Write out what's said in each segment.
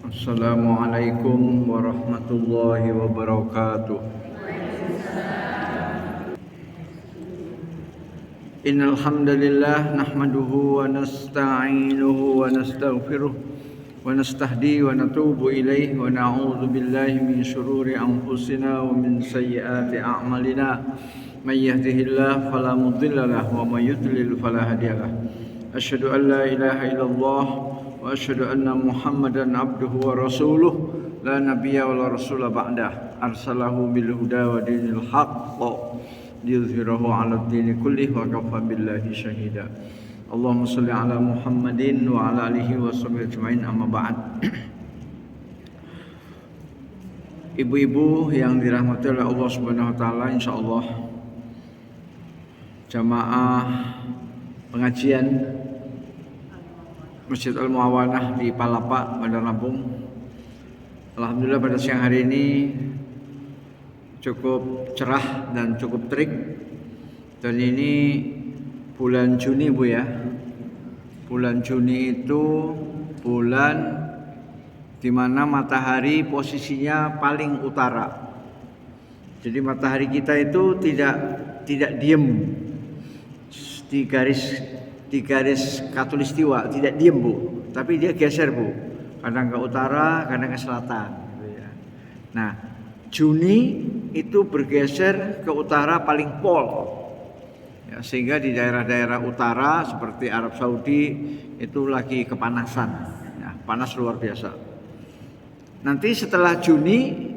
Assalamualaikum warahmatullahi wabarakatuh. Innal hamdalillah nahmaduhu wa nasta'inuhu wa nastaghfiruh wa nastahdi wa natubu ilaihi wa na'udzu billahi min shururi anfusina wa min sayyiati a'malina. May yahdihillahu fala mudilla lahu wa may yudlil fala hadiyalah. Asyhadu an la ilaha illallah wa asyhadu anna Muhammadan abduhu wa rasuluh la nabiyya wa la rasula ba'dah arsalahu bil huda wa dinil haqq liyuzhirahu 'ala ad-dini kullih wa kafa billahi syahida. Allahumma shalli ala Muhammadin wa ala alihi wa sahbihi ajmain, amma ba'd. Ibu-ibu yang dirahmati oleh Allah Subhanahu wa taala, insyaallah jamaah pengajian Masjid Al-Muawanah di Palapa, Bandar Lampung. Alhamdulillah pada siang hari ini cukup cerah dan cukup terik. Dan ini bulan Juni, Bu ya. Bulan Juni itu bulan di mana matahari posisinya paling utara. Jadi matahari kita itu tidak diem di garis khatulistiwa, tidak diem Bu, tapi dia geser Bu, kadang ke utara, kadang ke selatan gitu ya. Nah, Juni itu bergeser ke utara paling pol ya, sehingga di daerah-daerah utara seperti Arab Saudi itu lagi kepanasan ya, panas luar biasa. Nanti setelah Juni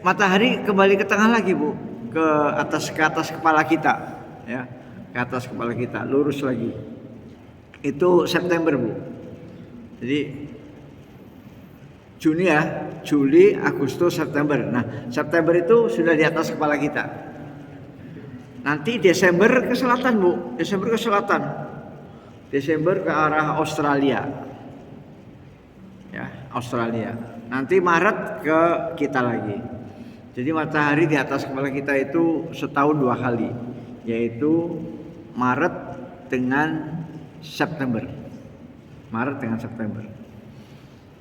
matahari kembali ke tengah lagi Bu, ke atas kepala kita ya, ke atas kepala kita, lurus lagi. Itu September Bu. Jadi Juni ya, Juli, Agustus, September. Nah, September itu sudah di atas kepala kita. Nanti Desember ke selatan Bu, Desember ke selatan. Desember ke arah Australia. Ya, Australia. Nanti Maret ke kita lagi. Jadi matahari di atas kepala kita itu setahun 2 kali, yaitu Maret dengan September. Maret dengan September.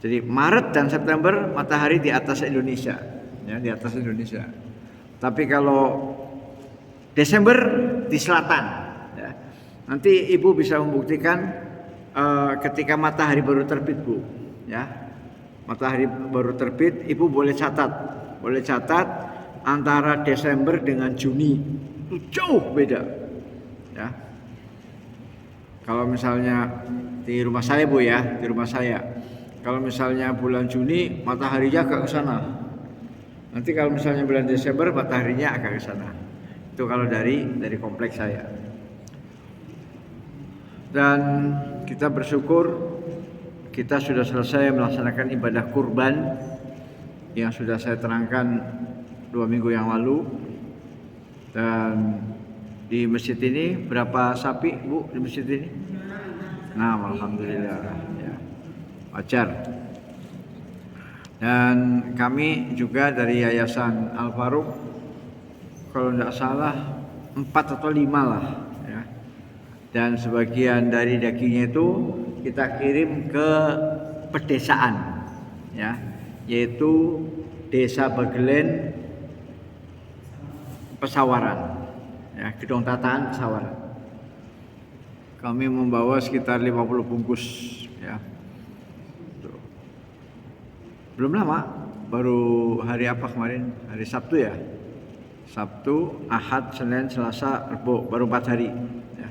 Jadi Maret dan September matahari di atas Indonesia, ya, di atas Indonesia. Tapi kalau Desember di selatan, ya. Nanti Ibu bisa membuktikan ketika matahari baru terbit Bu, ya. Matahari baru terbit, Ibu boleh catat antara Desember dengan Juni itu jauh beda. Ya. Kalau misalnya di rumah saya Bu ya, di rumah saya. Kalau misalnya bulan Juni mataharinya agak ke sana. Nanti kalau misalnya bulan Desember mataharinya agak ke sana. Itu kalau dari kompleks saya. Dan kita bersyukur kita sudah selesai melaksanakan ibadah kurban yang sudah saya terangkan 2 minggu yang lalu. Dan di masjid ini berapa sapi Bu di masjid ini? Nah, alhamdulillah ya. Wajar. Dan kami juga dari Yayasan Al Faruq, kalau tidak salah 4 atau 5 lah ya. Dan sebagian dari dagingnya itu kita kirim ke pedesaan ya, yaitu Desa Bagelen Pesawaran ya, Gedong Tataan Pesawaran. Kami membawa sekitar 50 bungkus ya. Belum lama, baru hari apa kemarin? Hari Sabtu ya. Sabtu, Ahad, Senin, Selasa, Rabu, baru 4 hari ya.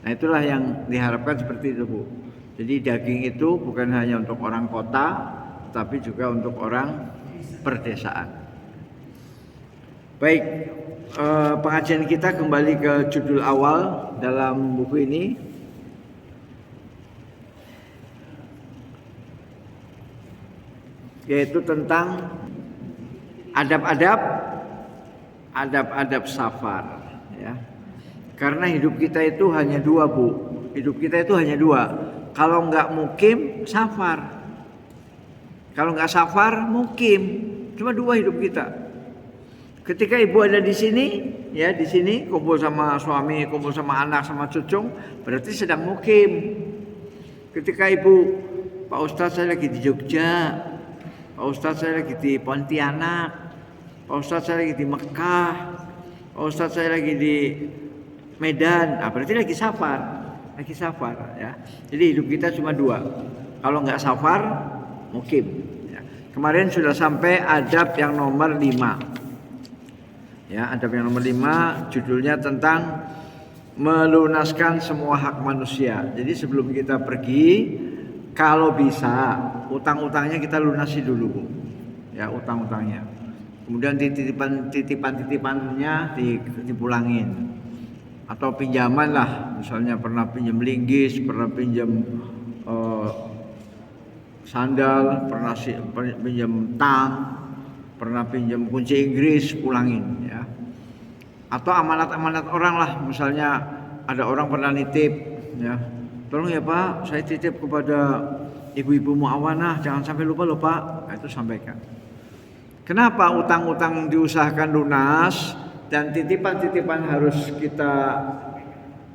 Nah, itulah yang diharapkan seperti itu Bu. Jadi daging itu bukan hanya untuk orang kota, tapi juga untuk orang perdesaan. Baik, pengajian kita kembali ke judul awal dalam buku ini, yaitu tentang adab-adab safar ya. Karena hidup kita itu hanya 2 Bu. Hidup kita itu hanya 2. Kalau enggak mukim, safar. Kalau enggak safar, mukim. Cuma 2 hidup kita. Ketika Ibu ada di sini, ya di sini kumpul sama suami, kumpul sama anak, sama cucu, berarti sedang mukim. Ketika Ibu Pak Ustadz saya lagi di Jogja, Pak Ustadz saya lagi di Pontianak, Pak Ustadz saya lagi di Mekah, Pak Ustadz saya lagi di Medan. Nah, berarti lagi safar ya. Jadi hidup kita cuma dua. Kalau nggak safar, mukim. Ya. Kemarin sudah sampai adab yang nomor 5. Ya, adab yang nomor 5 judulnya tentang melunaskan semua hak manusia. Jadi sebelum kita pergi, kalau bisa utang-utangnya kita lunasi dulu, ya utang-utangnya. Kemudian titipan-titipannya dipulangin. Atau pinjaman lah, misalnya pernah pinjam linggis, pernah pinjam sandal, pernah pinjam tang, pernah pinjam kunci Inggris, pulangin ya. Atau amanat-amanat orang lah, misalnya ada orang pernah nitip ya, tolong ya Pak, saya titip kepada ibu-ibu muawanah, jangan sampai lupa loh Pak. Nah, itu sampaikan. Kenapa utang-utang diusahakan lunas dan titipan-titipan harus kita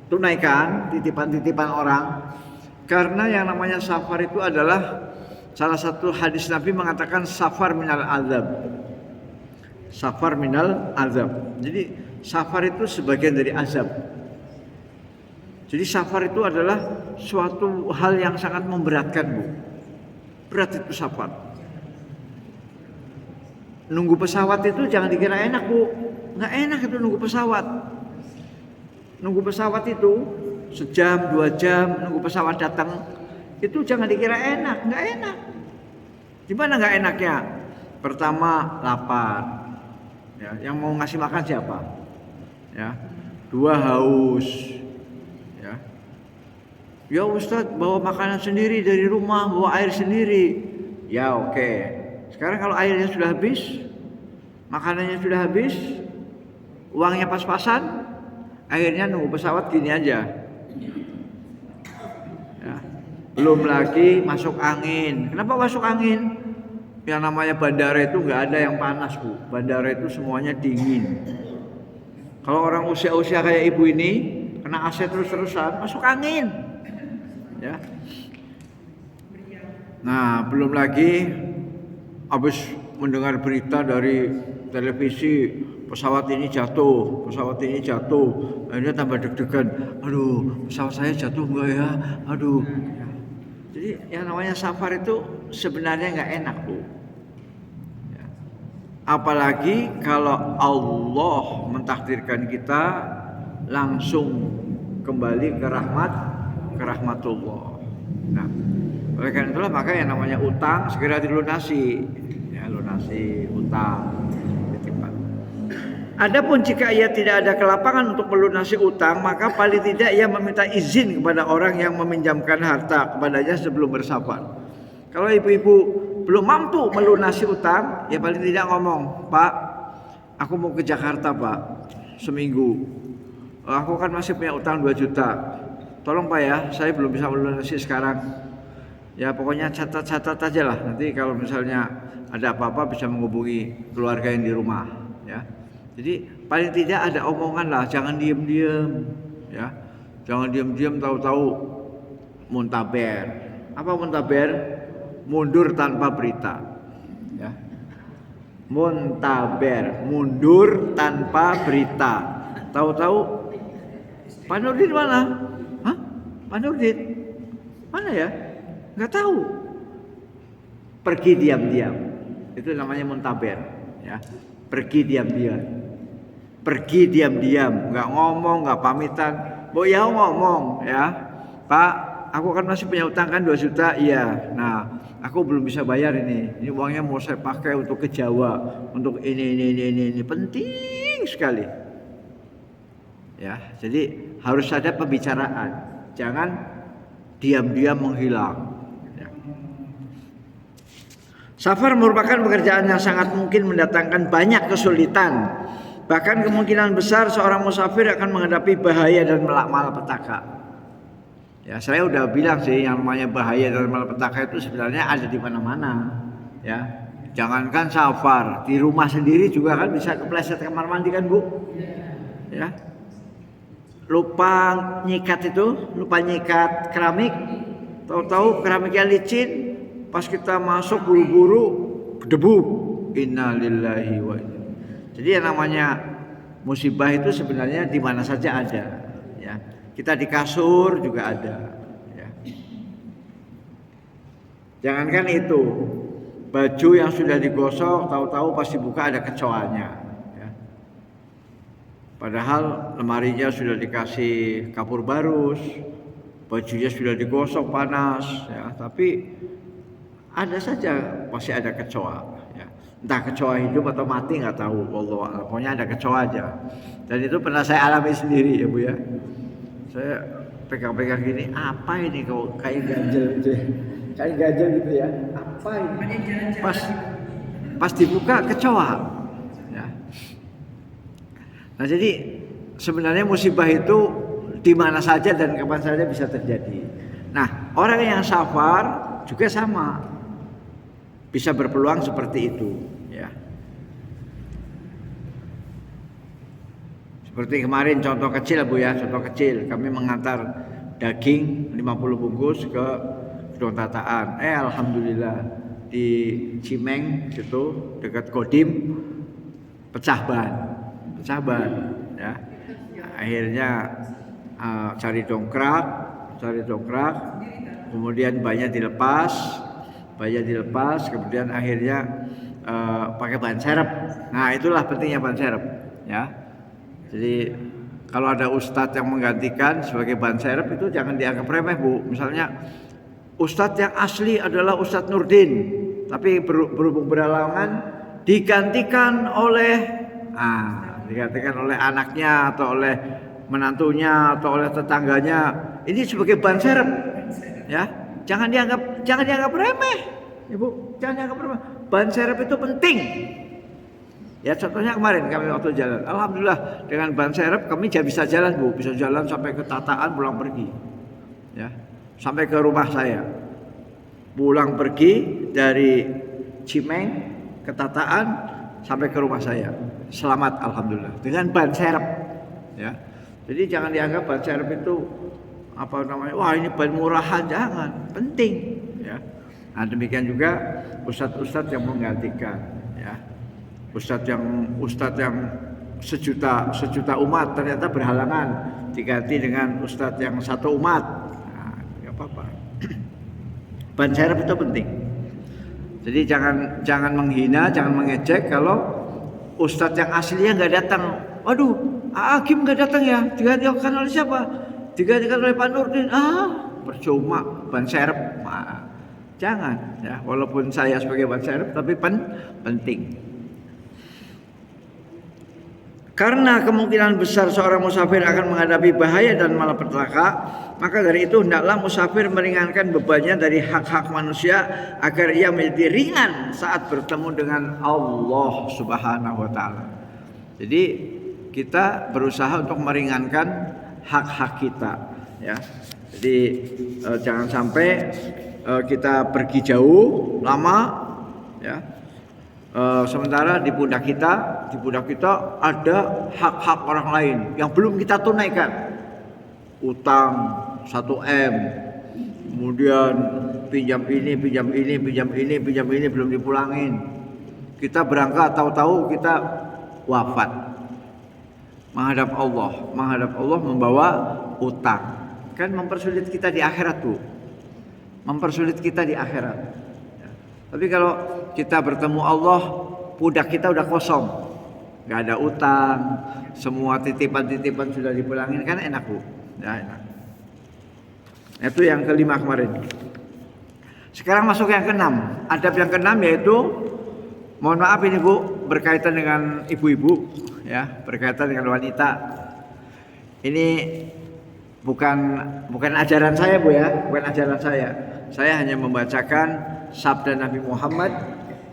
tunaikan, titipan-titipan orang? Karena yang namanya safar itu adalah salah satu hadis Nabi mengatakan safar minal azab. Safar minal azab. Jadi safar itu sebagian dari azab. Jadi safar itu adalah suatu hal yang sangat memberatkan, Bu. Berat itu safar. Nunggu pesawat itu jangan dikira enak, Bu. Nggak enak itu nunggu pesawat. Nunggu pesawat itu sejam, 2 jam nunggu pesawat datang. Itu jangan dikira enak, nggak enak. Gimana nggak enaknya? Pertama, lapar. Ya, yang mau ngasih makan siapa? Ya. 2, haus. Ya Ustadz, bawa makanan sendiri dari rumah, bawa air sendiri. Ya oke. Sekarang kalau airnya sudah habis, makanannya sudah habis, uangnya pas-pasan, akhirnya nunggu pesawat gini aja. Ya. Belum lagi masuk angin. Kenapa masuk angin? Yang namanya bandara itu nggak ada yang panas, Bu. Bandara itu semuanya dingin. Kalau orang usia-usia kayak ibu ini kena AC terus-terusan, masuk angin. Ya. Nah, belum lagi habis mendengar berita dari televisi pesawat ini jatuh, akhirnya tambah deg-degan. Aduh, pesawat saya jatuh enggak ya? Aduh. Jadi yang namanya safar itu sebenarnya nggak enak, Bu. Ya. Apalagi kalau Allah mentakdirkan kita langsung kembali ke rahmatullah. Nah, oleh karena itulah maka yang namanya utang segera dilunasi. Ya, lunasi utang. Adapun jika ia tidak ada kelapangan untuk melunasi utang, maka paling tidak ia meminta izin kepada orang yang meminjamkan harta kepadanya sebelum bersafar. Kalau ibu-ibu belum mampu melunasi utang, ya paling tidak ngomong, Pak, aku mau ke Jakarta Pak, seminggu. Aku kan masih punya utang 2 juta. Tolong Pak ya, saya belum bisa melunasi sekarang. Ya pokoknya catat-catat aja lah. Nanti kalau misalnya ada apa-apa bisa menghubungi keluarga yang di rumah. Ya. Jadi paling tidak ada omongan lah, jangan diem-diem. Ya, jangan diem-diem tahu-tahu muntaber. Apa muntaber? Mundur tanpa berita. Ya. Muntaber, mundur tanpa berita. Tahu-tahu Pak Nurdin mana? Hah? Pak Nurdin? Mana ya? Nggak tahu. Pergi diam-diam. Itu namanya muntaber. Ya. Pergi diam-diam. Pergi diam-diam. Nggak ngomong, nggak pamitan. Boyau ngomong ya. Pak, aku kan masih punya utang kan 2 juta. Iya. Nah, aku belum bisa bayar ini. Ini uangnya mau saya pakai untuk ke Jawa. Untuk ini. Penting sekali. Ya, jadi harus ada pembicaraan, jangan diam-diam menghilang. Ya. Safar merupakan pekerjaan yang sangat mungkin mendatangkan banyak kesulitan. Bahkan kemungkinan besar seorang musafir akan menghadapi bahaya dan malapetaka. Ya, saya udah bilang sih yang namanya bahaya dan malapetaka itu sebenarnya ada di mana-mana. Ya, jangankan safar, di rumah sendiri juga kan bisa kepleset kamar mandi kan Bu? Ya. Lupa nyikat keramik, tahu-tahu keramiknya licin, pas kita masuk buru-buru debu. Innalillahi wa inna. Jadi yang namanya musibah itu sebenarnya di mana saja ada, ya. Kita di kasur juga ada, ya. Jangankan itu, baju yang sudah digosok, tahu-tahu pas dibuka ada kecoanya, ya. Padahal lemarinya sudah dikasih kapur barus, bajunya sudah digosok panas, ya. Tapi ada saja pasti ada kecoa, ya. Entah kecoa hidup atau mati nggak tahu, wallah, pokoknya ada kecoa aja. Dan itu pernah saya alami sendiri ya Bu ya. Saya pegang-pegang gini, apa ini kau kayak ganjel gitu ya. Kayak ganjel gitu ya. Apa ini? Pas dibuka kecoa. Ya. Nah jadi sebenarnya musibah itu di mana saja dan kapan saja bisa terjadi. Nah orang yang sabar juga sama, bisa berpeluang seperti itu, ya. Seperti kemarin contoh kecil Bu ya, contoh kecil kami mengantar daging 50 bungkus ke Gedung Tataan. Alhamdulillah di Cimeng situ dekat Kodim pecah ban, ya. Akhirnya cari dongkrak, kemudian banyak dilepas, kemudian akhirnya pakai ban serep. Nah itulah pentingnya ban serep, ya. Jadi kalau ada ustadz yang menggantikan sebagai ban serep itu jangan dianggap remeh Bu. Misalnya ustadz yang asli adalah Ustadz Nurdin, tapi berhubung berhalangan digantikan oleh anaknya atau oleh menantunya atau oleh tetangganya. Ini sebagai ban serep, ya. Jangan dianggap remeh, Ibu. Jangan dianggap remeh. Ban serep itu penting. Ya contohnya kemarin kami waktu jalan, alhamdulillah dengan ban serep kami bisa jalan Bu, bisa jalan sampai ke Tataan pulang pergi, ya, sampai ke rumah saya. Pulang pergi dari Cimeng ke Tataan sampai ke rumah saya, selamat alhamdulillah dengan ban serep, ya. Jadi jangan dianggap ban serep itu wah ini ban murahan, jangan, penting, ya. Nah demikian juga ustadz-ustadz yang menggantikan, ya. Ustadz yang sejuta umat ternyata berhalangan diganti dengan ustadz yang satu umat. Nah, nggak apa-apa. Ban serep itu penting. Jadi jangan menghina, jangan mengejek kalau ustadz yang aslinya nggak datang. Waduh, Hakim nggak datang ya? Digantikan oleh siapa? Digantikan oleh Pak Nurdin. Percuma ban serep. Nah, jangan ya, walaupun saya sebagai ban serep tapi penting. Karena kemungkinan besar seorang musafir akan menghadapi bahaya dan malapetaka, maka dari itu hendaklah musafir meringankan bebannya dari hak-hak manusia agar ia menjadi ringan saat bertemu dengan Allah Subhanahu wa taala. Jadi kita berusaha untuk meringankan hak-hak kita, ya. Jadi jangan sampai kita pergi jauh lama, ya. Sementara di pundak kita ada hak-hak orang lain yang belum kita tunaikan. Utang 1 M, kemudian pinjam ini belum dipulangin. Kita berangkat tahu-tahu kita wafat. Menghadap Allah membawa utang. Kan mempersulit kita di akhirat tuh. Tapi kalau kita bertemu Allah, pundak kita udah kosong, nggak ada utang, semua titipan sudah dipulangin, kan enak Bu, ya enak. Itu yang kelima kemarin. Sekarang masuk yang keenam. Adab yang keenam yaitu, mohon maaf ini Bu, berkaitan dengan ibu-ibu, ya, berkaitan dengan wanita. Ini bukan ajaran saya Bu ya, bukan ajaran saya. Saya hanya membacakan sabda Nabi Muhammad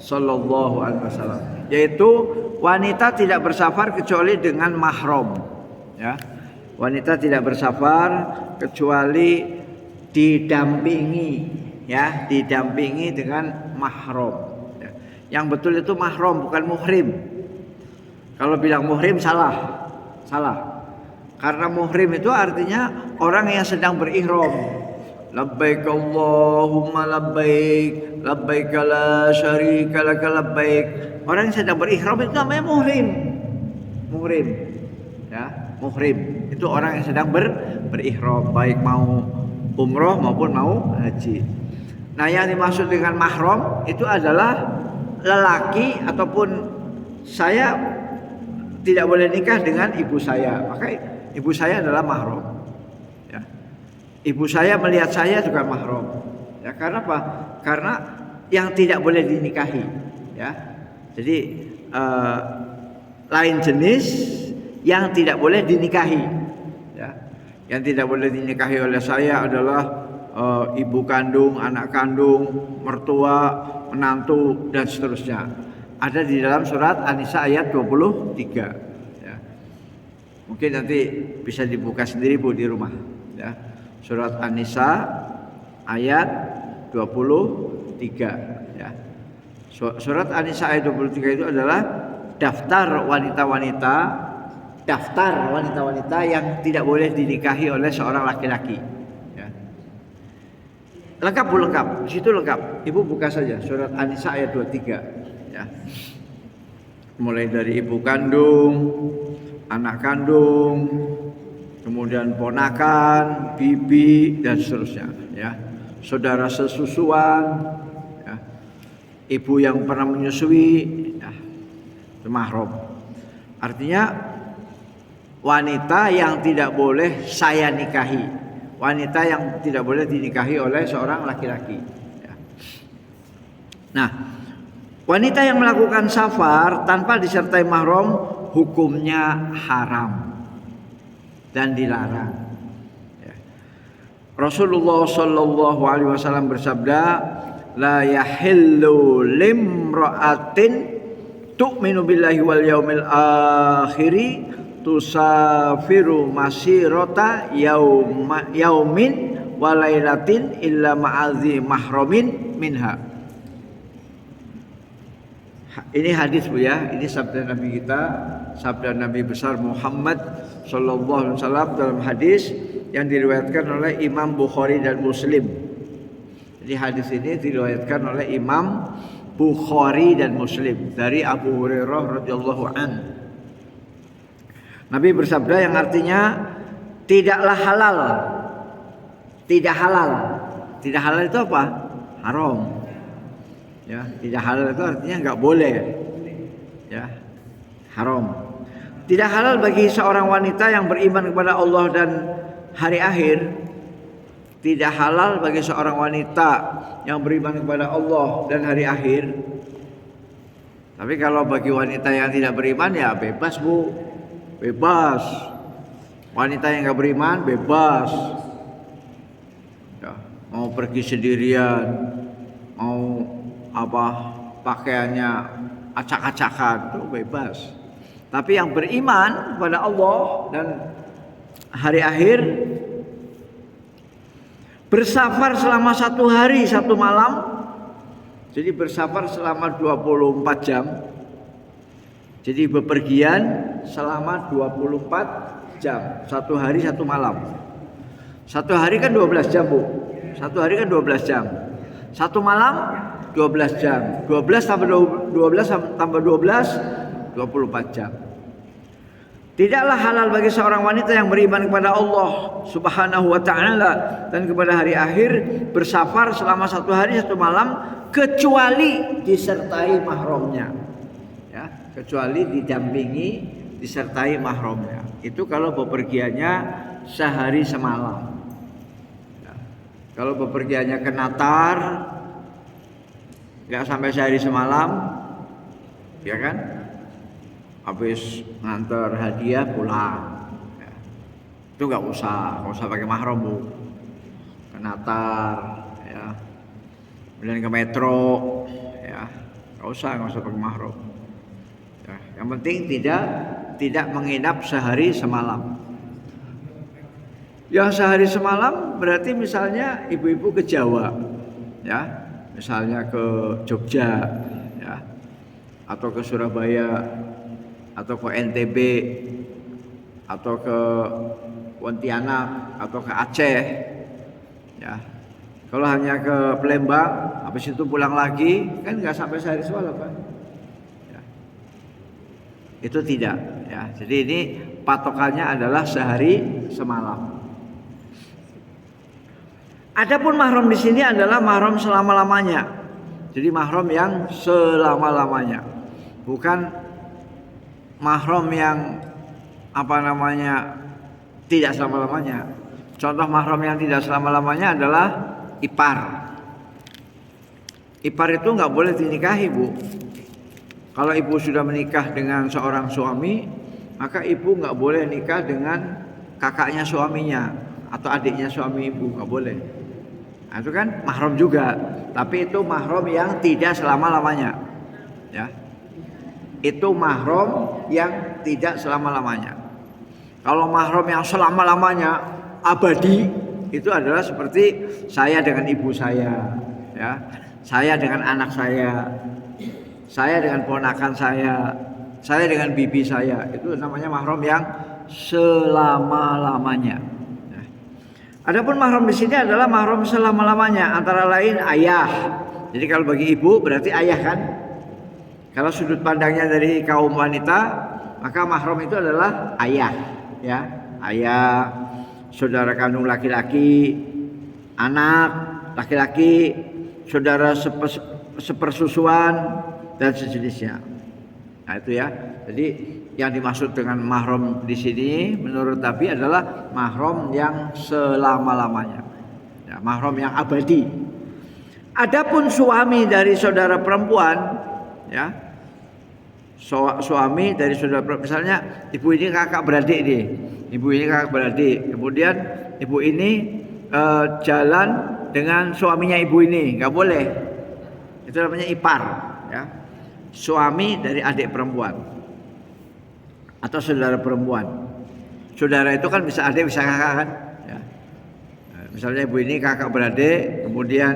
Sallallahu Alaihi Wasallam, yaitu wanita tidak bersafar kecuali dengan mahram, ya. Wanita tidak bersafar kecuali didampingi, ya, didampingi dengan mahram, ya. Yang betul itu mahram, bukan muhrim. Kalau bilang muhrim salah. Karena muhrim itu artinya orang yang sedang berihram. labbaik Allahumma labbaik, labbaik la syarika lak labbaik. Orang yang sedang berihram itu namanya muhrim. Muhrim. Ya, muhrim. Itu orang yang sedang berihram, baik mau umroh maupun mau haji. Nah, yang dimaksud dengan mahram itu adalah lelaki ataupun saya tidak boleh nikah dengan ibu saya, maka ibu saya adalah mahram. Ya. Ibu saya melihat saya juga mahram. Ya, karena apa? Karena yang tidak boleh dinikahi. Ya. Jadi lain jenis yang tidak boleh dinikahi. Ya. Yang tidak boleh dinikahi oleh saya adalah ibu kandung, anak kandung, mertua, menantu dan seterusnya. Ada di dalam surat An-Nisa ayat 23. Ya. Mungkin nanti bisa dibuka sendiri Bu di rumah. Ya. Surat An-Nisa ayat 23. Ya. Surat An-Nisa ayat 23 itu adalah daftar wanita-wanita yang tidak boleh dinikahi oleh seorang laki-laki. Lengkap Bu, lengkap. Di situ lengkap. Ibu buka saja surat An-Nisa ayat 23. Ya. Mulai dari ibu kandung, anak kandung, kemudian ponakan, bibi dan seterusnya, ya. Saudara sesusuan, ya. Ibu yang pernah menyusui, ya. Itu mahram. Artinya wanita yang tidak boleh saya nikahi. Wanita yang tidak boleh dinikahi oleh seorang laki-laki. Ya. Nah, wanita yang melakukan safar tanpa disertai mahram hukumnya haram dan dilarang. Ya. Rasulullah Shallallahu Alaihi Wasallam bersabda, la yahillu limra'atin tu'minu billahi wal yaumil akhiri tusafiru masirota yaumin walailatin illa ma'azi mahramin minha. Ini hadis Bu ya, ini sabda Nabi kita, sabda Nabi besar Muhammad sallallahu alaihi wasallam dalam hadis yang diriwayatkan oleh Imam Bukhari dan Muslim. Jadi hadis ini diriwayatkan oleh Imam Bukhari dan Muslim dari Abu Hurairah radhiyallahu anhu. Nabi bersabda yang artinya tidaklah halal. Tidak halal. Tidak halal itu apa? Haram. Ya, tidak halal itu artinya enggak boleh. Ya. Haram. Tidak halal bagi seorang wanita yang beriman kepada Allah dan hari akhir. Tidak halal bagi seorang wanita yang beriman kepada Allah dan hari akhir. Tapi kalau bagi wanita yang tidak beriman ya bebas Bu. Bebas. Wanita yang gak beriman bebas. Ya, mau pergi sendirian, mau apa pakaiannya acak-acakan itu bebas. Tapi yang beriman kepada Allah dan hari akhir bersafar selama 1 hari 1 malam. Jadi bersafar selama 24 jam. Jadi bepergian selama 24 jam. 1 hari 1 malam. 1 hari kan 12 jam Bu. 1 hari kan 12 jam. 1 malam 12 jam. 12 tambah 12 tambah 12 24 jam. Tidaklah halal bagi seorang wanita yang beriman kepada Allah Subhanahu wa taala dan kepada hari akhir bersafar selama 1 hari 1 malam kecuali disertai mahramnya. Kecuali didampingi disertai mahramnya. Itu kalau bepergiannya sehari semalam. Ya. Kalau bepergiannya ke Natar nggak sampai sehari semalam, ya kan? Habis nganter hadiah pulang. Ya. Itu nggak usah pakai mahram Bu. Ke Natar, ya. Kemudian ke metro, ya. Nggak usah pakai mahram. Yang penting tidak menginap sehari semalam. Yang sehari semalam berarti misalnya ibu-ibu ke Jawa, ya, misalnya ke Jogja, ya, atau ke Surabaya, atau ke NTB, atau ke Pontianak, atau ke Aceh, ya, Kalau hanya ke Palembang, habis itu pulang lagi, kan nggak sampai sehari semalam kan? Ya. Itu tidak. Ya. Jadi ini patokannya adalah sehari semalam. Adapun mahram di sini adalah mahram selama-lamanya. Jadi mahram yang selama-lamanya, bukan mahram yang tidak selama-lamanya. Contoh mahram yang tidak selama-lamanya adalah ipar. Ipar itu nggak boleh dinikahi, Bu. Kalau ibu sudah menikah dengan seorang suami, maka ibu nggak boleh nikah dengan kakaknya suaminya atau adiknya suami ibu, nggak boleh. Nah, itu kan mahram juga, tapi itu mahram yang tidak selama-lamanya. Ya. Itu mahram yang tidak selama-lamanya. Kalau mahram yang selama-lamanya abadi, itu adalah seperti saya dengan ibu saya, ya, saya dengan anak saya dengan ponakan saya dengan bibi saya. Itu namanya mahram yang selama-lamanya. Ya. Adapun mahram di sini adalah mahram selama-lamanya, antara lain ayah. Jadi kalau bagi ibu berarti ayah kan. Kalau sudut pandangnya dari kaum wanita, maka mahram itu adalah ayah, ya, ayah, saudara kandung laki-laki, anak laki-laki, saudara sepersusuan dan sejenisnya. Nah itu ya. Jadi yang dimaksud dengan mahram di sini menurut Nabi adalah mahram yang selama-lamanya. Ya, mahram yang abadi. Adapun suami dari saudara perempuan, ya, suami dari saudara perempuan, misalnya ibu ini kakak beradik nih, ibu ini kakak beradik, kemudian ibu ini jalan dengan suaminya ibu ini, nggak boleh. Itu namanya ipar, ya, suami dari adik perempuan atau saudara perempuan. Saudara itu kan bisa adik bisa kakak kan, ya. Misalnya ibu ini kakak beradik, kemudian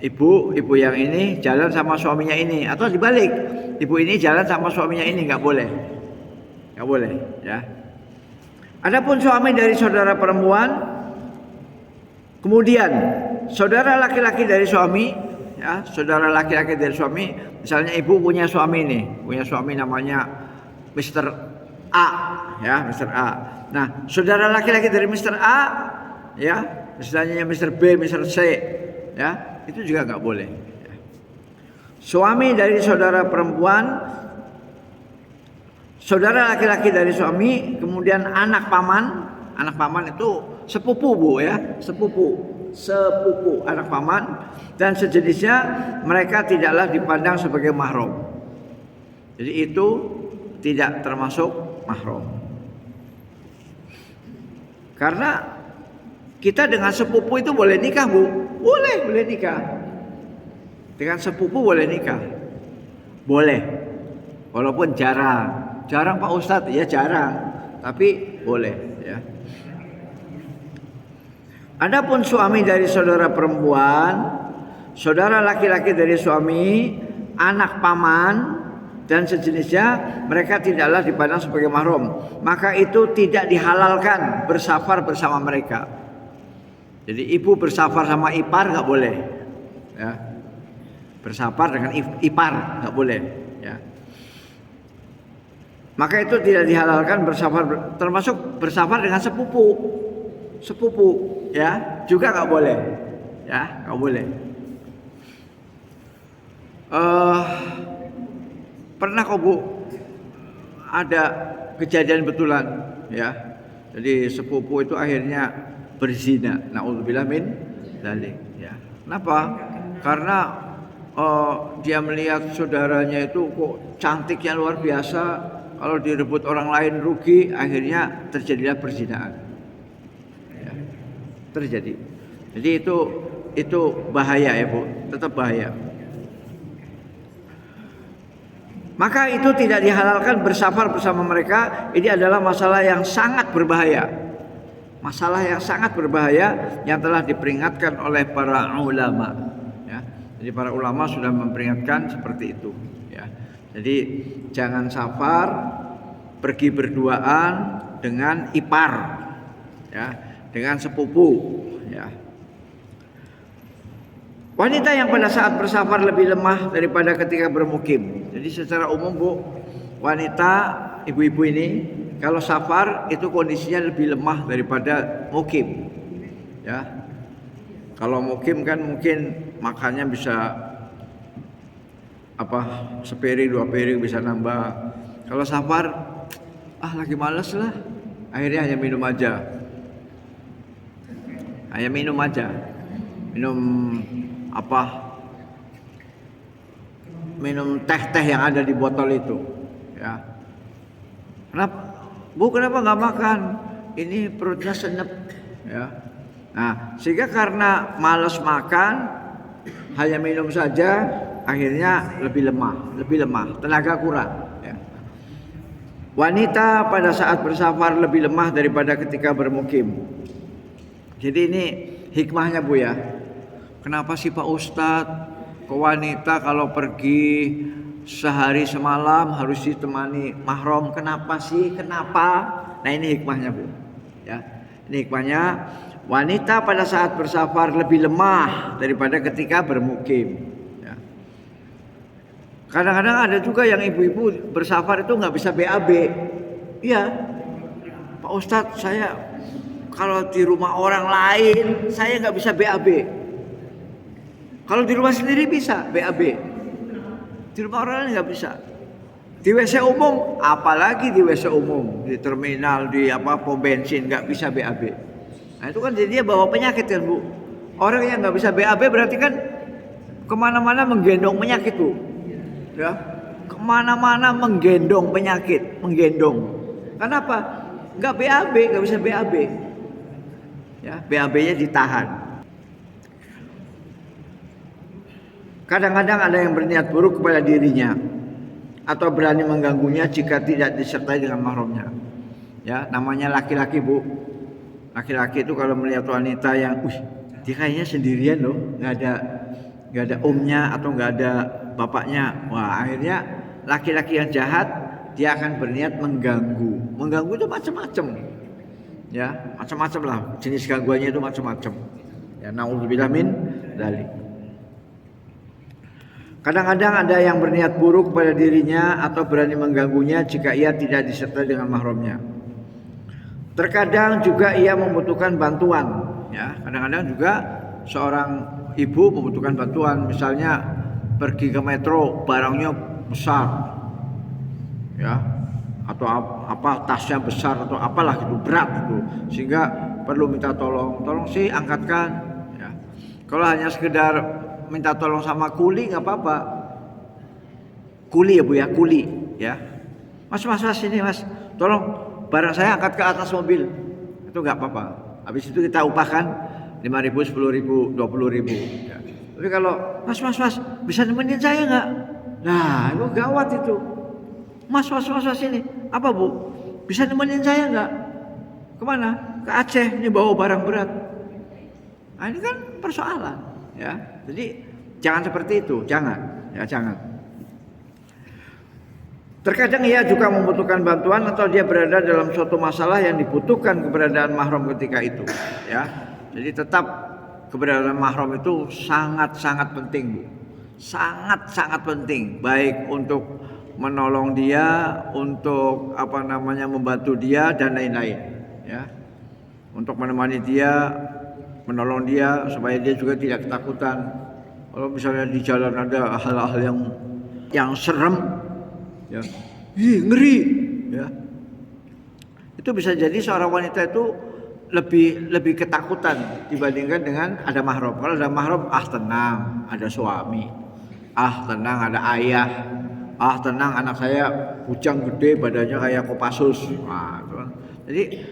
ibu yang ini jalan sama suaminya ini, atau dibalik, ibu ini jalan sama suaminya ini, nggak boleh, ya. Adapun suami dari saudara perempuan, kemudian saudara laki-laki dari suami, ya, saudara laki-laki dari suami, misalnya ibu punya suami namanya Mr. A, ya, Mr. A. Nah, saudara laki-laki dari Mr. A, ya, misalnya Mr. B, Mr. C, ya, itu juga nggak boleh. Suami dari saudara perempuan, saudara laki-laki dari suami, kemudian anak paman itu sepupu, Bu, ya, sepupu anak paman dan sejenisnya, mereka tidaklah dipandang sebagai mahram. Jadi itu tidak termasuk mahram. Karena kita dengan sepupu itu boleh nikah, Bu. Boleh nikah. Dengan sepupu boleh nikah. Boleh. Walaupun jarang Pak Ustadz, ya jarang. Tapi boleh, ya. Adapun suami dari saudara perempuan, saudara laki-laki dari suami, anak paman dan sejenisnya, mereka tidaklah dipandang sebagai mahram. Maka itu tidak dihalalkan bersafar bersama mereka. Jadi ibu bersafar sama ipar nggak boleh, ya. Bersafar dengan ipar nggak boleh, ya. Maka itu tidak dihalalkan bersafar, termasuk bersafar dengan sepupu, ya, juga nggak boleh, ya, nggak boleh. Pernah kok, Bu, ada kejadian betulan, ya. Jadi sepupu itu akhirnya berzina, naudzubillah min dzalik, ya. Kenapa? Karena dia melihat saudaranya itu kok cantiknya luar biasa, kalau direbut orang lain rugi, akhirnya terjadilah perzinahan, ya, terjadi. Jadi itu bahaya, ya, Bu, tetap bahaya. Maka itu tidak dihalalkan bersafar bersama mereka. Ini adalah masalah yang sangat berbahaya. Masalah yang sangat berbahaya yang telah diperingatkan oleh para ulama, ya. Jadi para ulama sudah memperingatkan seperti itu, ya. Jadi jangan safar pergi berduaan dengan ipar, ya, dengan sepupu, ya. Wanita yang pada saat bersafar lebih lemah daripada ketika bermukim. Jadi secara umum Bu, wanita ibu-ibu ini kalau safar itu kondisinya lebih lemah daripada mukim. Ya. Kalau mukim kan mungkin makannya bisa sepiring 2 piring bisa nambah. Kalau safar lagi males lah. Akhirnya hanya minum aja. Minum minum teh-teh yang ada di botol itu, ya. Kenapa nggak makan? Ini perutnya senep, ya. Nah, sehingga karena malas makan, hanya minum saja, akhirnya lebih lemah, tenaga kurang. Ya. Wanita pada saat bersafar lebih lemah daripada ketika bermukim. Jadi ini hikmahnya Bu ya. Kenapa sih Pak Ustadz ke wanita kalau pergi sehari semalam harus ditemani mahram? Kenapa sih? Nah ini hikmahnya Bu. Ya, ini hikmahnya. Wanita pada saat bersafar lebih lemah daripada ketika bermukim. Ya. Kadang-kadang ada juga yang ibu-ibu bersafar itu nggak bisa BAB. Iya, Pak Ustadz saya kalau di rumah orang lain saya nggak bisa BAB. Kalau di rumah sendiri bisa BAB. Di rumah orang lain nggak bisa. Di WC umum, apalagi di WC umum, di terminal, di pom bensin nggak bisa BAB. Nah itu kan jadinya bawa penyakit kan Bu. Orang yang nggak bisa BAB berarti kan kemana-mana menggendong penyakit Bu. Ya, kemana-mana menggendong penyakit, Kenapa? Nggak BAB, nggak bisa BAB. Ya, BAB-nya ditahan. Kadang-kadang ada yang berniat buruk kepada dirinya atau berani mengganggunya jika tidak disertai dengan mahramnya. Ya, namanya laki-laki Bu. Laki-laki itu kalau melihat wanita yang, dia kayaknya sendirian loh, nggak ada omnya atau nggak ada bapaknya. Wah, akhirnya laki-laki yang jahat dia akan berniat mengganggu. Mengganggu itu macam-macam. Ya, macam-macam lah. Jenis gangguannya itu macam-macam. Ya, naudzubillah min dzalik. Kadang-kadang ada yang berniat buruk pada dirinya atau berani mengganggunya jika ia tidak disertai dengan mahramnya. Terkadang juga ia membutuhkan bantuan. Ya, kadang-kadang juga seorang ibu membutuhkan bantuan. Misalnya pergi ke metro, barangnya besar, ya, atau tasnya besar atau apalah gitu, berat gitu, sehingga perlu minta tolong sih angkatkan. Ya. Kalau hanya sekedar minta tolong sama kuli nggak apa-apa. Kuli ya Bu ya, kuli ya. Mas sini Mas, tolong barang saya angkat ke atas mobil. Itu nggak apa-apa. Habis itu kita upahkan 5.000, 10.000, 20.000. Ya. Tapi kalau Mas bisa nemenin saya nggak? Nah itu gawat itu. Mas sini. Apa Bu? Bisa nemenin saya nggak? Kemana? Ke Aceh, ini bawa barang berat. Nah ini kan persoalan, ya. Jadi jangan seperti itu, jangan. Terkadang ia juga membutuhkan bantuan atau dia berada dalam suatu masalah yang dibutuhkan keberadaan mahram ketika itu, ya. Jadi tetap keberadaan mahram itu sangat-sangat penting, Bu. Sangat-sangat penting, baik untuk menolong dia, untuk membantu dia dan lain-lain, ya. Untuk menemani dia, menolong dia supaya dia juga tidak ketakutan. Kalau misalnya di jalan ada hal-hal yang serem, ya, ngeri, ya. Itu bisa jadi seorang wanita itu lebih ketakutan dibandingkan dengan ada mahram. Kalau ada mahram, tenang, ada suami, tenang, ada ayah, tenang, anak saya bujang gede, badannya kayak Kopassus. Nah, jadi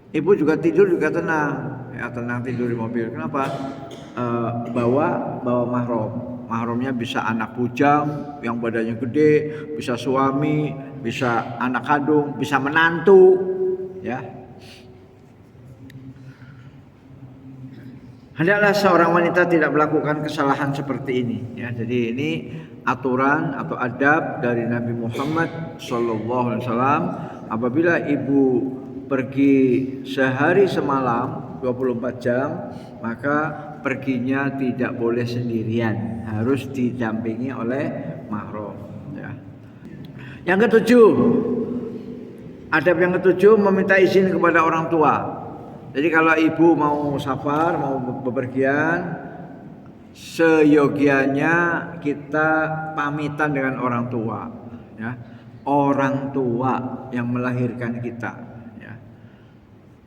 ibu juga tidur juga tenang. Ya, tenang tidur di mobil. Kenapa? Bawa mahram. Mahramnya bisa anak bujang yang badannya gede, bisa suami, bisa anak kandung, bisa menantu, ya. Hendaklah seorang wanita tidak melakukan kesalahan seperti ini, ya. Jadi ini aturan atau adab dari Nabi Muhammad SAW. Apabila ibu pergi sehari semalam 24 jam, maka perginya tidak boleh sendirian, harus didampingi oleh mahram ya. Yang ketujuh, adab yang ketujuh meminta izin kepada orang tua. Jadi kalau ibu mau safar, mau bepergian, seyogianya kita pamitan dengan orang tua ya. Orang tua yang melahirkan kita ya.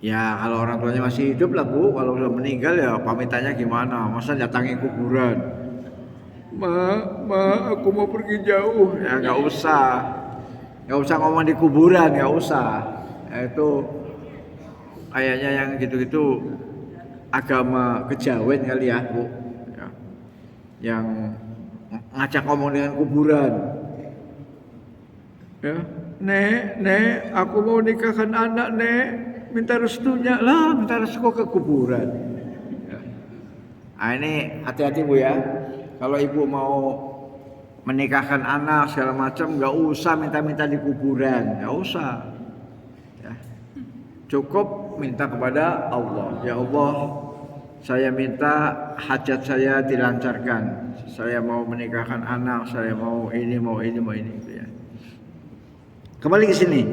Ya kalau orang tuanya masih hidup lah Bu, kalau sudah meninggal ya pamitannya gimana? Masa datangi kuburan? Ma, aku mau pergi jauh. Ya nggak usah ngomong di kuburan, nggak usah. Ya, itu kayaknya yang gitu-gitu agama kejawen kali ya Bu ya. Yang ngajak ngomong dengan kuburan ya. Nek, aku mau nikahkan anak nek, minta restunya lah, minta restu ke kuburan ya. Nah ini hati-hati Bu ya, kalau ibu mau menikahkan anak segala macam nggak usah minta-minta di kuburan, nggak usah ya. Cukup minta kepada Allah, ya Allah saya minta hajat saya dilancarkan, saya mau menikahkan anak, saya mau ini gitu ya. Kembali ke sini,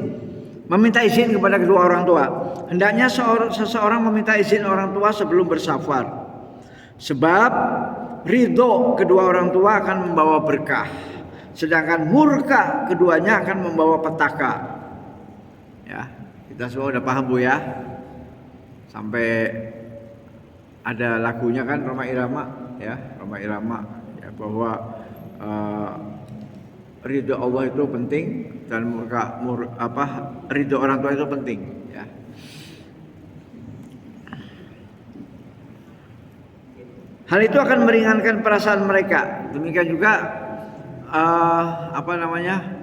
meminta izin kepada kedua orang tua. Hendaknya seseorang meminta izin orang tua sebelum bersafar, sebab ridho kedua orang tua akan membawa berkah, sedangkan murka keduanya akan membawa petaka ya. Kita semua udah paham Bu ya, sampai ada lagunya kan Roma Irama ya, ya, bahwa ridho Allah itu penting dan ridho orang tua itu penting ya. Hal itu akan meringankan perasaan mereka. Demikian juga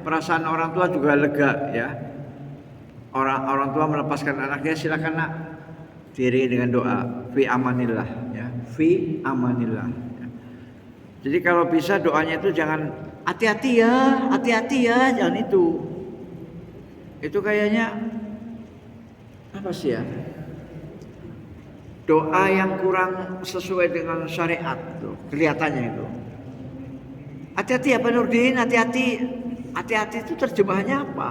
perasaan orang tua juga lega ya. Orang tua melepaskan anaknya, silakan nak, diiringi dengan doa fi amanillah ya, fi amanillah ya. Jadi kalau bisa doanya itu jangan hati-hati ya, jangan itu kayaknya apa sih ya, doa yang kurang sesuai dengan syariat tuh kelihatannya itu. Hati-hati ya Pak Nurdin, hati-hati itu terjemahannya apa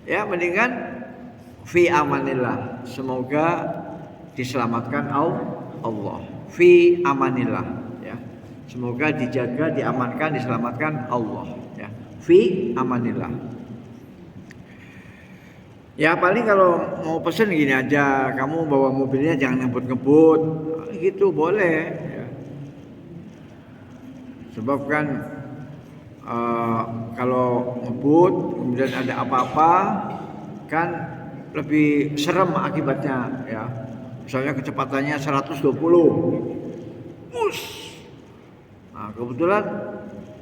ya? Mendingan fi amanillah, semoga diselamatkan Allah, fi amanillah ya, semoga dijaga, diamankan, diselamatkan Allah ya, fi amanillah ya. Paling kalau mau pesen gini aja, kamu bawa mobilnya jangan ngebut-ngebut gitu boleh ya. Sebab kan kalau ngebut kemudian ada apa-apa kan lebih serem akibatnya ya. Misalnya kecepatannya 120 nah kebetulan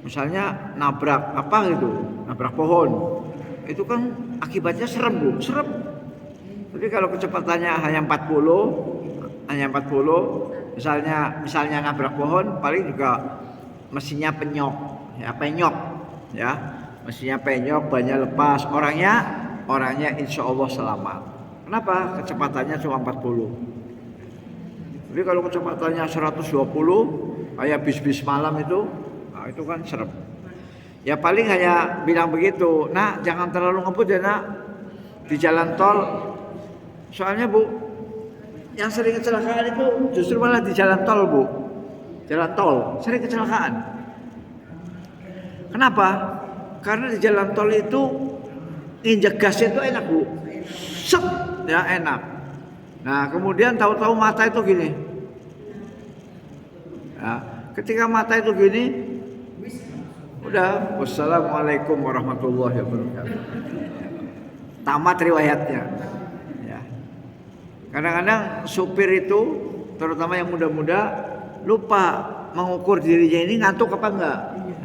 misalnya nabrak nabrak pohon, itu kan akibatnya serem Bu, serem. Tapi kalau kecepatannya hanya 40 misalnya nabrak pohon, paling juga mesinnya penyok ya, mesinnya penyok, bannya lepas, orangnya insya Allah selamat. Kenapa? Kecepatannya cuma 40. Tapi kalau kecepatannya 120 kayak bis-bis malam itu, nah itu kan serem. Ya paling hanya bilang begitu, nak jangan terlalu ngebut ya nak di jalan tol. Soalnya Bu, yang sering kecelakaan itu justru malah di jalan tol Bu. Jalan tol sering kecelakaan. Kenapa? Karena di jalan tol itu injek gasnya itu enak Bu, set ya enak. Nah kemudian tahu-tahu mata itu gini ya, ketika mata itu gini udah wassalamualaikum warahmatullahi wabarakatuh, tamat riwayatnya ya. Kadang-kadang supir itu terutama yang muda-muda lupa mengukur dirinya ini ngantuk apa enggak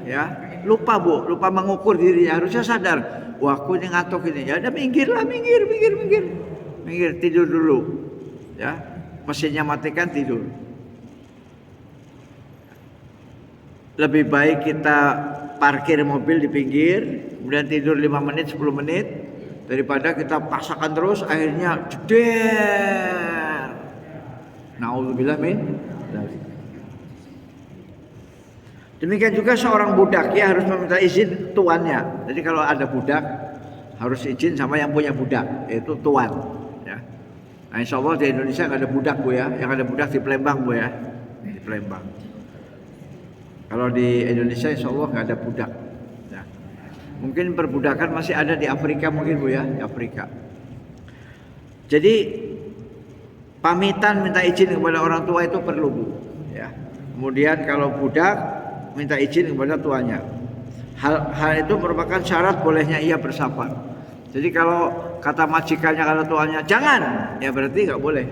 ya, lupa Bu, lupa mengukur dirinya. Harusnya sadar, wah aku ini ngantuk ini, ya udah minggir, tidur dulu ya, mesinnya matikan, tidur. Lebih baik kita parkir mobil di pinggir kemudian tidur 5 menit 10 menit daripada kita paksakan terus akhirnya jeder Nauzubillah min dzalik. Demikian juga seorang budak ya harus meminta izin tuannya. Jadi kalau ada budak harus izin sama yang punya budak, yaitu tuan. Ya. Nah, insya Allah di Indonesia nggak ada budak bu ya, yang ada budak di Palembang bu ya, di Palembang. Kalau di Indonesia insya Allah nggak ada budak. Ya. Mungkin perbudakan masih ada di Afrika mungkin bu ya, di Afrika. Jadi pamitan minta izin kepada orang tua itu perlu bu. Ya. Kemudian kalau budak minta izin kepada tuannya. Hal itu merupakan syarat bolehnya ia bersafar. Jadi kalau kata majikannya kata tuannya jangan, ya berarti nggak boleh.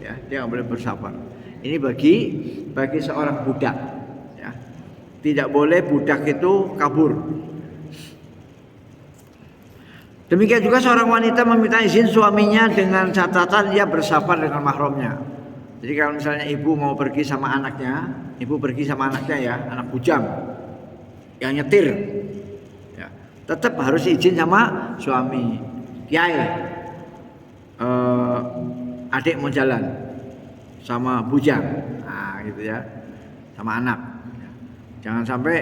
Ya, dia nggak boleh bersafar. Ini bagi seorang budak. Ya. Tidak boleh budak itu kabur. Demikian juga seorang wanita meminta izin suaminya dengan catatan ia bersafar dengan mahramnya. Jadi kalau misalnya ibu mau pergi sama anaknya, ibu pergi sama anaknya ya, anak bujang yang nyetir, ya, tetap harus izin sama suami. Kiai, adik mau jalan sama bujang, nah gitu ya, sama anak. Jangan sampai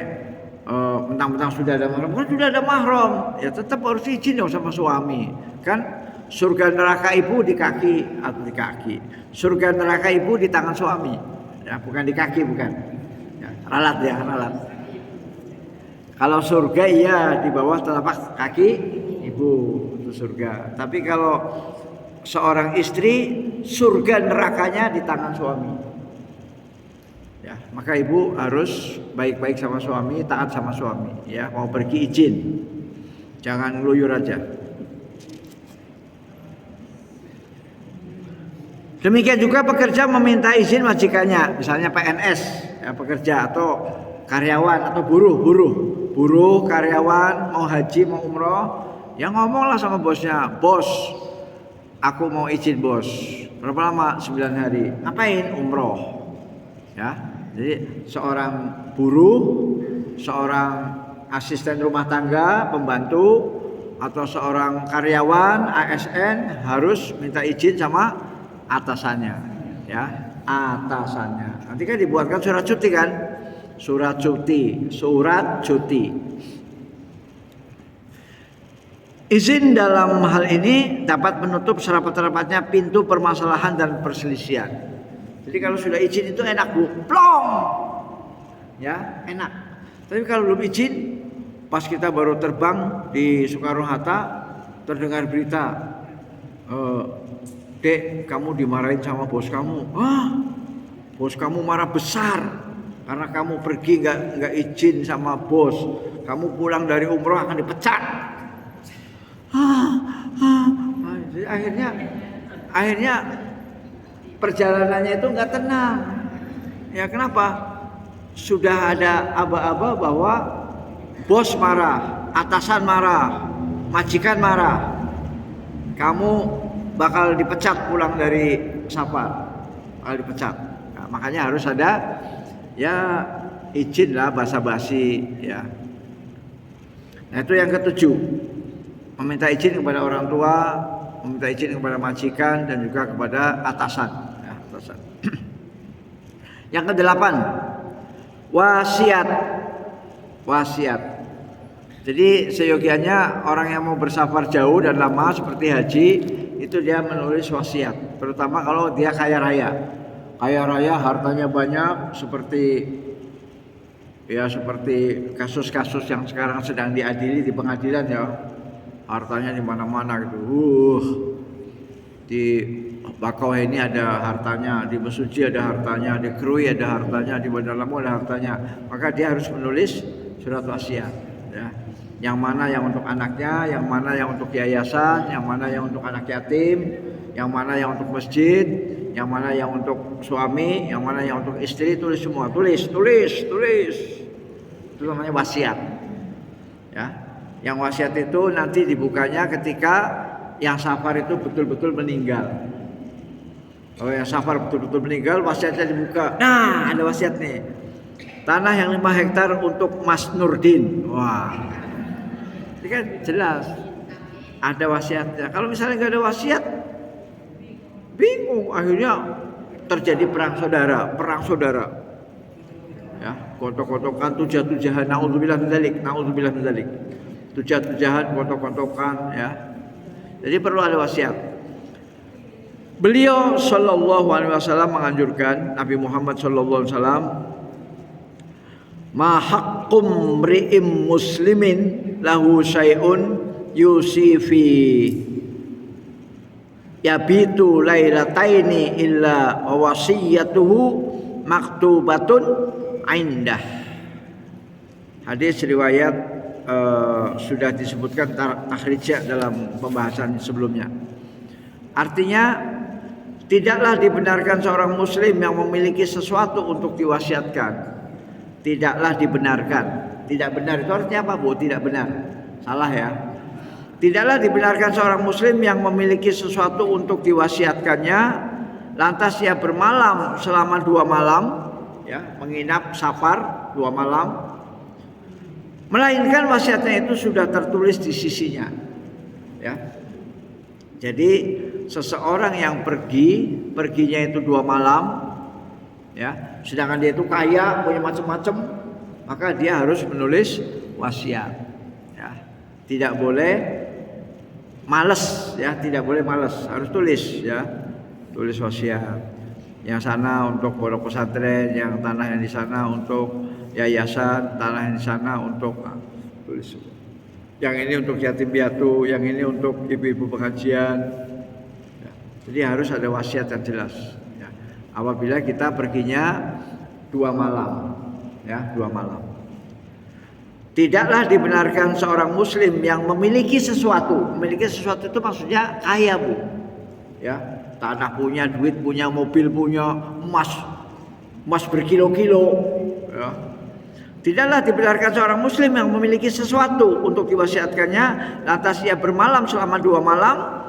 mentang-mentang sudah ada mahram, kan sudah ada mahram, ya tetap harus izin dong sama suami, kan? Surga neraka ibu di kaki atau di kaki. Surga neraka ibu di tangan suami. Ya, bukan di kaki bukan. Ya, ralat ya, ralat. Kalau surga iya di bawah telapak kaki ibu itu surga. Tapi kalau seorang istri surga nerakanya di tangan suami. Ya, maka ibu harus baik-baik sama suami, taat sama suami. Ya, mau pergi izin. Jangan ngeluyur aja. Demikian juga pekerja meminta izin majikannya, misalnya PNS, ya, pekerja atau karyawan atau buruh karyawan mau haji mau umroh, ya ngomonglah sama bosnya, bos, aku mau izin bos, berapa lama? 9 hari, ngapain? Umroh, ya. Jadi seorang buruh, seorang asisten rumah tangga, pembantu, atau seorang karyawan ASN harus minta izin sama atasannya, ya, atasannya. Nanti kan dibuatkan surat cuti kan, surat cuti. Izin dalam hal ini dapat menutup serapat-rapatnya pintu permasalahan dan perselisihan. Jadi kalau sudah izin itu enak bu, plong, ya enak. Tapi kalau belum izin, pas kita baru terbang di Soekarno Hatta, terdengar berita. Dek, kamu dimarahin sama bos kamu. Bos kamu marah besar karena kamu pergi nggak izin sama bos. Kamu pulang dari umroh akan dipecat. Jadi akhirnya perjalanannya itu nggak tenang. Ya kenapa? Sudah ada aba-aba bahwa bos marah, atasan marah, majikan marah. Kamu bakal dipecat pulang dari safar, bakal dipecat. Nah, makanya harus ada ya izin lah basa-basi ya. Nah itu yang ketujuh, meminta izin kepada orang tua, meminta izin kepada majikan dan juga kepada atasan. Ya, atasan. Yang kedelapan, wasiat. Jadi seyogianya orang yang mau bersafar jauh dan lama seperti haji itu dia menulis wasiat, terutama kalau dia kaya raya hartanya banyak seperti kasus-kasus yang sekarang sedang diadili di pengadilan ya, hartanya di mana-mana gitu. Di Bakauheni ada hartanya, di Mesuji ada hartanya, di Krui ada hartanya, di Bandar Lampung ada hartanya. Maka dia harus menulis surat wasiat ya. Yang mana yang untuk anaknya, yang mana yang untuk yayasan, yang mana yang untuk anak yatim, yang mana yang untuk masjid, yang mana yang untuk suami, yang mana yang untuk istri, tulis semua, tulis. Itu namanya wasiat. Ya. Yang wasiat itu nanti dibukanya ketika yang safar itu betul-betul meninggal. Kalau yang safar betul-betul meninggal, wasiatnya dibuka. Nah, ada wasiat nih. Tanah yang 5 hektar untuk Mas Nurdin. Wah. Ini kan jelas ada wasiatnya. Kalau misalnya nggak ada wasiat, bingung. Akhirnya terjadi perang saudara. Ya, kontok-kontokan, tujah-tujahan, naudzubillah min dzalik. Tujah-tujahan, kontok-kontokan, ya. Jadi perlu ada wasiat. Beliau sallallahu alaihi wasallam menganjurkan, Nabi Muhammad sallallahu alaihi wasallam, ma haqqum mri'im muslimin lahu syai'un yusifi yabitu lailataini illa wasiyatuhu maktubatun indah. Hadis riwayat sudah disebutkan takhrijnya dalam pembahasan sebelumnya. Artinya tidaklah dibenarkan seorang muslim yang memiliki sesuatu untuk diwasiatkan. Tidaklah dibenarkan. Tidak benar itu artinya apa, Bu? Tidak benar. Salah ya. Tidaklah dibenarkan seorang muslim yang memiliki sesuatu untuk diwasiatkannya, lantas ia bermalam selama 2 malam, ya, menginap safar 2 malam, melainkan wasiatnya itu sudah tertulis di sisinya. Ya. Jadi seseorang yang perginya itu 2 malam, ya, sedangkan dia itu kaya, punya macam-macam, maka dia harus menulis wasiat. Ya. Tidak boleh malas, ya, tidak boleh malas, harus tulis, ya, tulis wasiat. Yang sana untuk pondok pesantren, yang tanah yang di sana untuk yayasan, tanah yang di sana untuk tulis. Yang ini untuk yatim piatu, yang ini untuk ibu-ibu pengajian. Ya. Jadi harus ada wasiat yang jelas. Ya. Apabila kita perginya 2 malam, ya, 2 malam. Tidaklah dibenarkan seorang muslim yang memiliki sesuatu. Memiliki sesuatu itu maksudnya kaya, Bu. Ya, tanah punya, duit punya, mobil punya, emas berkilo-kilo. Ya. Tidaklah dibenarkan seorang muslim yang memiliki sesuatu untuk diwasiatkannya, lantas ia bermalam selama 2 malam,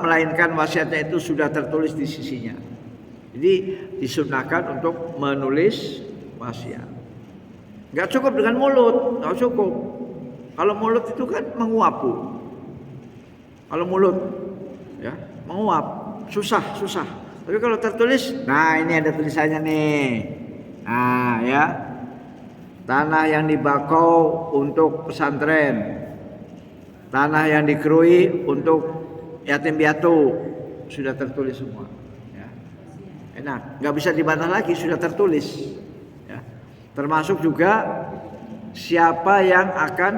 melainkan wasiatnya itu sudah tertulis di sisinya. Jadi disunahkan untuk menulis wasiat. Enggak cukup dengan mulut, enggak cukup. Kalau mulut itu kan menguap, Bu. Kalau mulut, ya, menguap, susah. Tapi kalau tertulis, nah ini ada tulisannya nih. Nah, ya. Tanah yang dibakau untuk pesantren. Tanah yang dikerui untuk yatim piatu. Sudah tertulis semua, ya. Enak, enggak bisa dibantah lagi, sudah tertulis. Ya. Termasuk juga siapa yang akan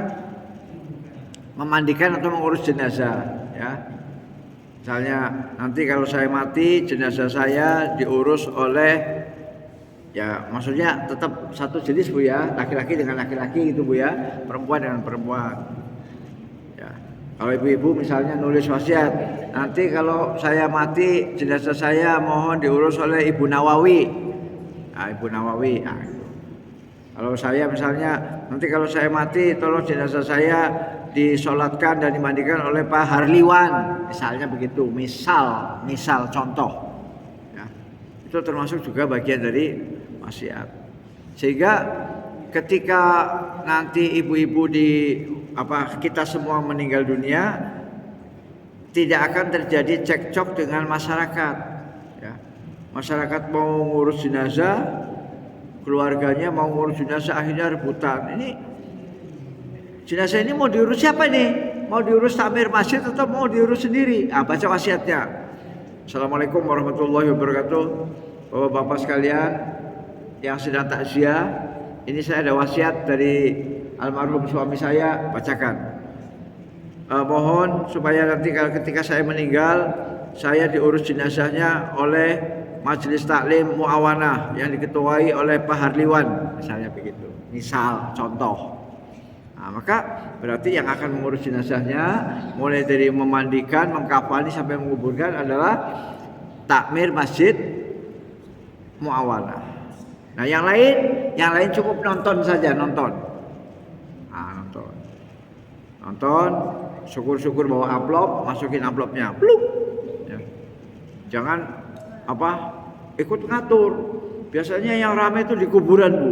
memandikan atau mengurus jenazah, ya. Misalnya nanti kalau saya mati, jenazah saya diurus oleh, ya, maksudnya tetap satu jenis, Bu, ya, laki-laki dengan laki-laki gitu, Bu, ya, perempuan dengan perempuan. Ya. Kalau ibu-ibu misalnya nulis wasiat, nanti kalau saya mati, jenazah saya mohon diurus oleh Ibu Nawawi. Nah, Ibu Nawawi. Nah, gitu. Kalau saya misalnya, nanti kalau saya mati, tolong jenazah saya disolatkan dan dimandikan oleh Pak Harliwan, misalnya begitu. Misal contoh. Ya. Itu termasuk juga bagian dari wasiat. Sehingga ketika nanti ibu-ibu kita semua meninggal dunia, tidak akan terjadi cekcok dengan masyarakat. Ya. Masyarakat mau ngurus jenazah, keluarganya mau ngurus jenazah, akhirnya rebutan. Ini jenazah ini mau diurus siapa nih? Mau diurus takmir masjid atau mau diurus sendiri? Baca wasiatnya. Assalamualaikum warahmatullahi wabarakatuh. Bapak-bapak sekalian yang sedang takziah, ini saya ada wasiat dari almarhum suami saya, bacakan. Mohon supaya nanti ketika saya meninggal, saya diurus jenazahnya oleh Majelis Taklim Muawanah yang diketuai oleh Pak Harliwan, misalnya begitu. Misal contoh. Nah, maka berarti yang akan mengurus jenazahnya mulai dari memandikan, mengkafani sampai menguburkan adalah takmir Masjid Muawanah. Nah, yang lain cukup nonton saja, nonton. Nah, nonton, syukur-syukur bawa amplop, masukin amplopnya, pluk. Ya. Jangan ikut ngatur. Biasanya yang ramai itu di kuburan, Bu.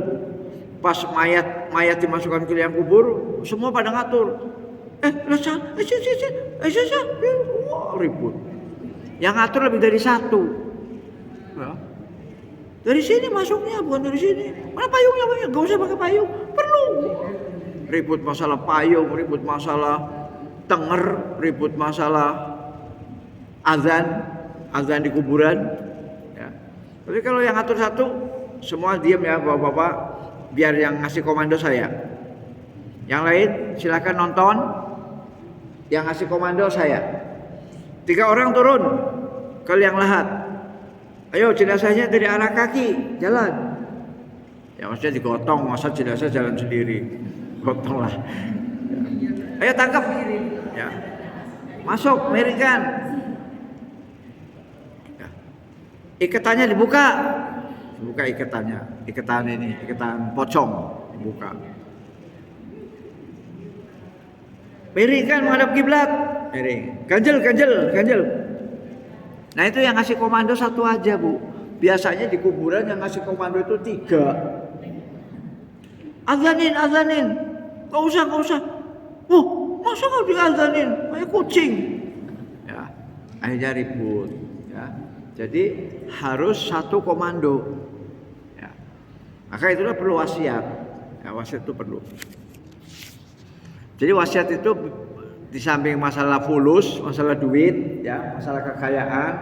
Pas mayat dimasukkan ke liang kubur, semua pada ngatur. Wah, ribut. Yang ngatur lebih dari 1. Ya. Dari sini masuknya, bukan dari sini. Mana payungnya banyak? Gak usah pakai payung. Perlu. Ribut masalah payung, ribut masalah tenger, ribut masalah azan di kuburan. Ya. Tapi kalau yang atur satu, semua diam ya bapak-bapak, biar yang ngasih komando saya. Yang lain silakan nonton. Yang ngasih komando saya. 3 orang turun ke liang lahat. Ayo jenazahnya dari arah kaki jalan. Ya maksudnya digotong, masa jenazah jalan sendiri. Gotong lah. Ya. Ayo tangkap. Ya. Masuk, miringkan. Ya. Iketannya dibuka. Dibuka iketannya. Iketan ini, iketan pocong dibuka. Miringkan menghadap kiblat. Miring. Ganjel. Nah itu yang ngasih komando satu aja Bu. Biasanya di kuburan yang ngasih komando itu 3. Azanin. Gak usah. Oh, masa gak diazanin? Kayak kucing. Ya, akhirnya ribut. Ya, jadi harus satu komando. Ya, maka itulah perlu wasiat. Ya, wasiat itu perlu. Jadi wasiat itu di samping masalah fulus, masalah duit, ya, masalah kekayaan,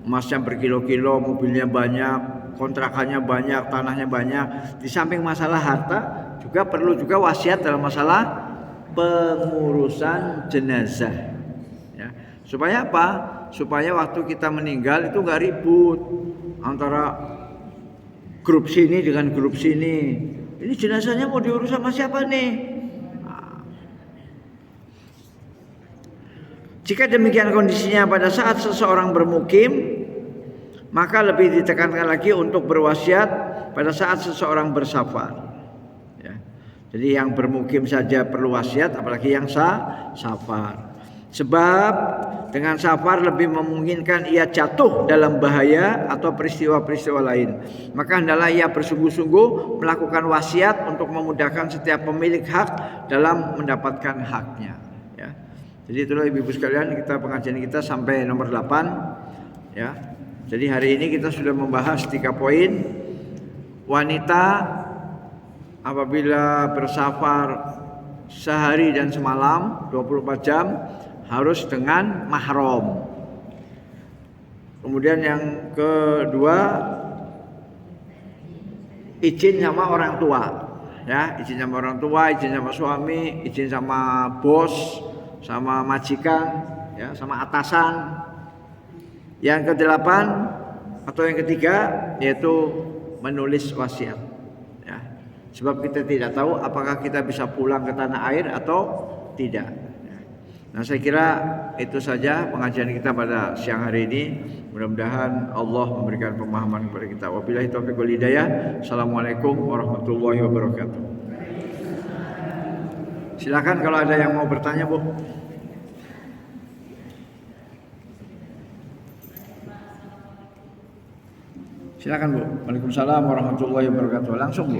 emasnya berkilo-kilo, mobilnya banyak, kontrakannya banyak, tanahnya banyak. Di samping masalah harta, juga perlu juga wasiat dalam masalah pengurusan jenazah. Ya. Supaya apa? Supaya waktu kita meninggal itu nggak ribut antara grup sini dengan grup sini. Ini jenazahnya mau diurus sama siapa nih? Jika demikian kondisinya pada saat seseorang bermukim, maka lebih ditekankan lagi untuk berwasiat pada saat seseorang bersafar. Ya. Jadi yang bermukim saja perlu wasiat, apalagi yang safar. Sebab dengan safar lebih memungkinkan ia jatuh dalam bahaya atau peristiwa-peristiwa lain. Maka hendaklah ia bersungguh-sungguh melakukan wasiat untuk memudahkan setiap pemilik hak dalam mendapatkan haknya. Ya. Jadi itulah ibu-ibu sekalian, pengajian kita sampai nomor 8 ya. Jadi hari ini kita sudah membahas 3 poin. Wanita apabila bersafar sehari dan semalam 24 jam harus dengan mahram. Kemudian yang kedua, izin sama orang tua. Ya, izin sama orang tua, izin sama suami, izin sama bos, sama majikan, ya, sama atasan. Yang ke-8 atau yang ketiga yaitu menulis wasiat. Ya. Sebab kita tidak tahu apakah kita bisa pulang ke tanah air atau tidak. Ya. Nah, saya kira itu saja pengajian kita pada siang hari ini. Mudah-mudahan Allah memberikan pemahaman kepada kita. Wabillahi taufiq wal hidayah. Assalamualaikum warahmatullahi wabarakatuh. Silakan kalau ada yang mau bertanya, Bu. Silakan Bu. Waalaikumsalam warahmatullahi wabarakatuh. Langsung Bu.